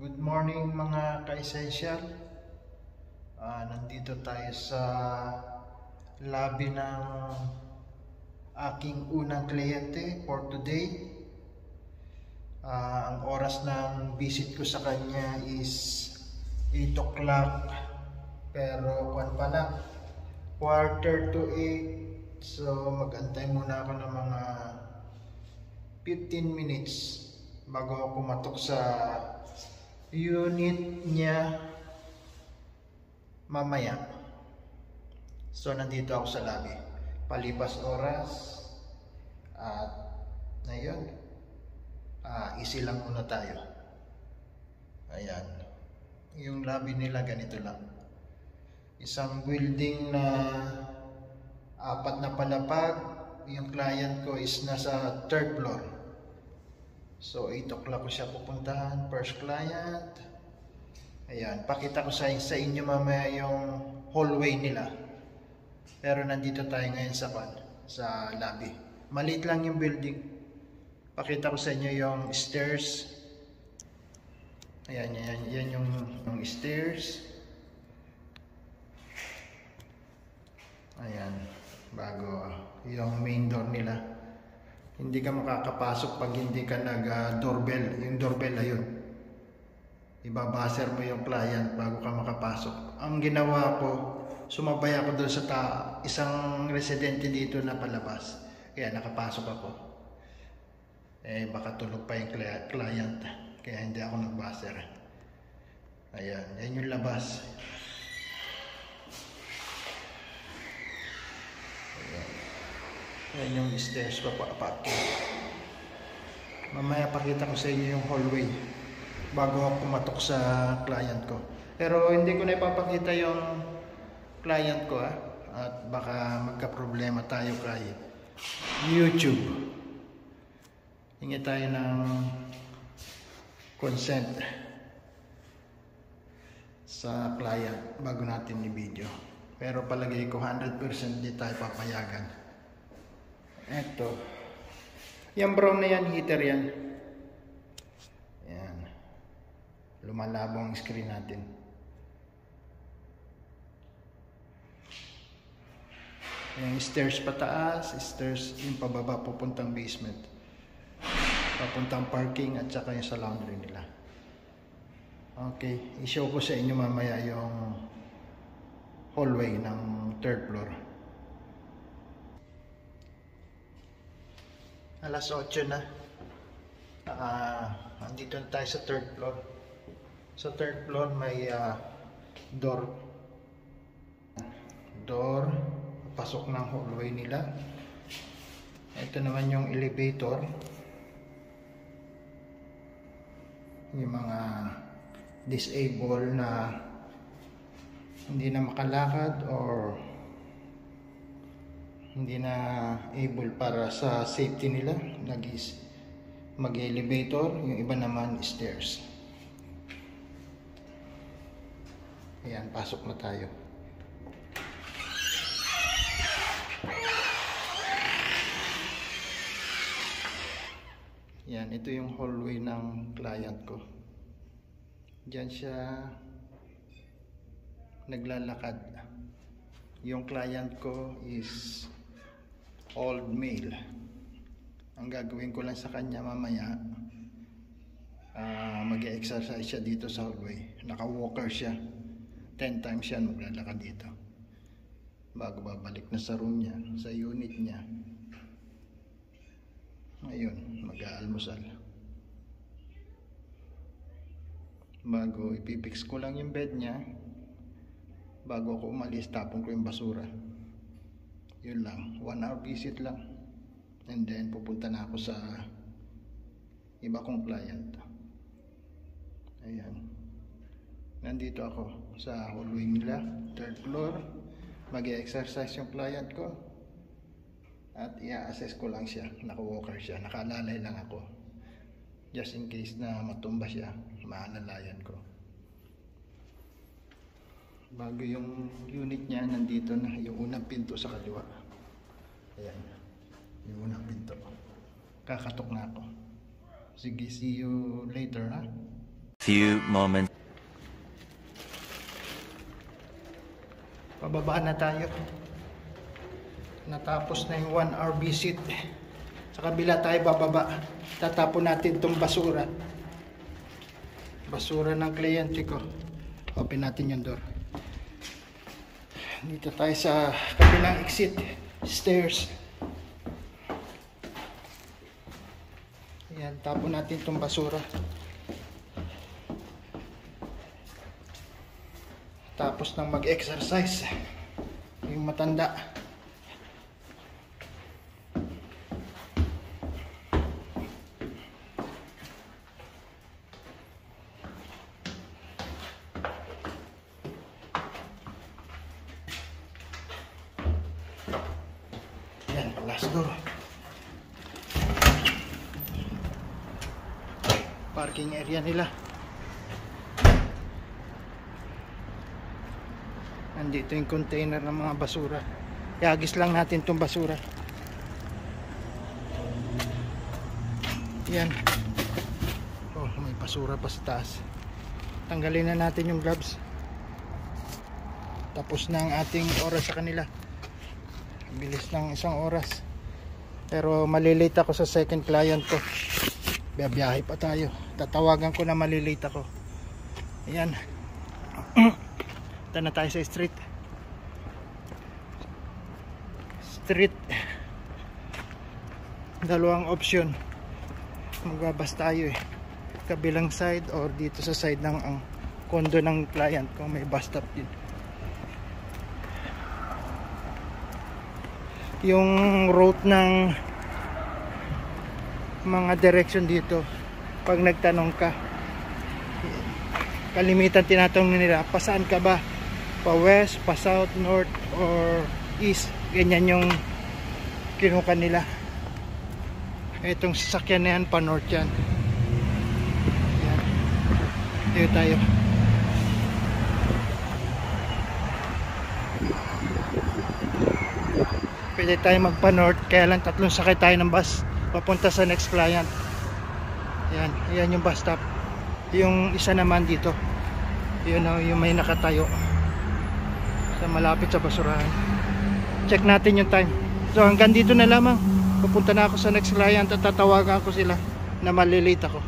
Good morning mga ka-essential. Nandito tayo sa lobby ng aking unang kliyente for today. Ang oras ng visit ko sa kanya is 8 o'clock, pero kwan pa lang, quarter to 8. So mag-antay muna ako ng mga 15 minutes bago ako pumatok sa unit niya mamaya. So nandito ako sa lobby. Palipas oras at ngayon, easy lang muna tayo. Ayan. Yung lobby nila ganito lang. Isang building na 4 na palapag. Yung client ko is nasa 3rd floor. So 8 o'clock ko siya pupuntahan, first client. Ayan, pakita ko sa inyo mamaya yung hallway nila. Pero nandito tayo ngayon sa lobby. Maliit lang yung building. Pakita ko sa inyo yung stairs. Ayan, yan yung stairs. Ayan, bago yung main door nila. Hindi ka makakapasok pag hindi ka nag-doorbell. Yung doorbell na yun. Ibabaser mo yung client bago ka makapasok. Ang ginawa ko, sumabay ako doon sa isang residente dito na palabas. Kaya nakapasok ako. Baka tulog pa yung client. Kaya hindi ako nag-baser. Ayan, yan yung labas. Yan yung stairs papapakit. Mamaya pakita ko sa inyo yung hallway bago ako pumatok sa client ko. Pero hindi ko na ipapakita yung client ko at baka magka-problema tayo kay YouTube. Hingi tayo ng consent sa client bago natin i-video. Pero palagay ko 100% di tayo papayagan. Eto. Yung brown na yan, heater yan. Ayan. Lumalabo ang screen natin. Yung stairs pataas, stairs yung pababa pupuntang basement. Papuntang parking at saka yung sa laundry nila. Okay, i-show ko sa inyo mamaya yung hallway ng 3rd floor. Alas 8 na. Andito na tayo sa 3rd floor. Sa 3rd floor may door. Pasok ng hallway nila. Ito naman yung elevator. Yung mga disabled na hindi na makalakad or hindi na able para sa safety nila, mag-elevator, yung iba naman stairs. Ayan, pasok na tayo. Ayan, ito yung hallway ng client ko. Diyan siya naglalakad. Yung client ko is old male. Ang gagawin ko lang sa kanya mamaya, mag-exercise siya dito sa hallway. Naka-walker siya. 10 times siya maglalakad dito bago babalik na sa room niya, sa unit niya. Ngayon, mag-aalmusal. Bago ipipix ko lang yung bed niya, bago ako umalis, tapon ko yung basura. Yun lang, 1 hour visit lang. And then pupunta na ako sa iba kong client. Ayan. Nandito ako sa hallway nila, 3rd floor. Mag-exercise yung client ko. At i-assess ko lang siya. Naka-walker siya. Nakalalay lang ako. Just in case na matumba siya, maalalayan ko. Bago yung unit niya, nandito na yung unang pinto sa kaliwa. Ayan, yung unang pinto. Kakatok na ako. Sige, see you later ha. Few moments. Pababa na tayo. Natapos na yung 1 hour visit. Sa kabila tayo bababa. Tatapon natin itong basura. Basura ng kliyente ko. Open natin yung door. Dito tayo sa kabilang exit. Stairs. Ayan, tapon natin itong basura. Tapos nang mag-exercise yung matanda. Yan, last door. Parking area nila. Nandito yung container ng mga basura. Iagis lang natin itong basura. Yan. Oh, may basura pa sa taas. Tanggalin na natin yung gloves. Tapos na ang ating oras sa kanila. Bilis ng 1 oras. Pero malilate ako sa second client ko. Biyahe pa tayo. Tatawagan ko na malilate ako. Ayan. Punta na tayo sa street. Dalawang option. Magbabas tayo eh. Kabilang side or dito sa side ng ang condo ng client ko. May bus stop din. Yung route ng mga direction dito, pag nagtanong ka, kalimitan tinatanong nila, pa saan ka ba? Pa west, pa south, north, or east. Ganyan yung kinuha nila. Itong sasakyan na yan, pa north yan. Yan. Dito tayo. Pwede tayo magpa north, kaya lang 3 sakay tayo ng bus papunta sa next client. Yan, ayan yung bus stop. Yung isa naman dito, yun o, yung may nakatayo sa malapit sa basurahan. Check natin yung time. So hanggang dito na lamang. Pupunta na ako sa next client at tatawagan ko sila na malilate ako.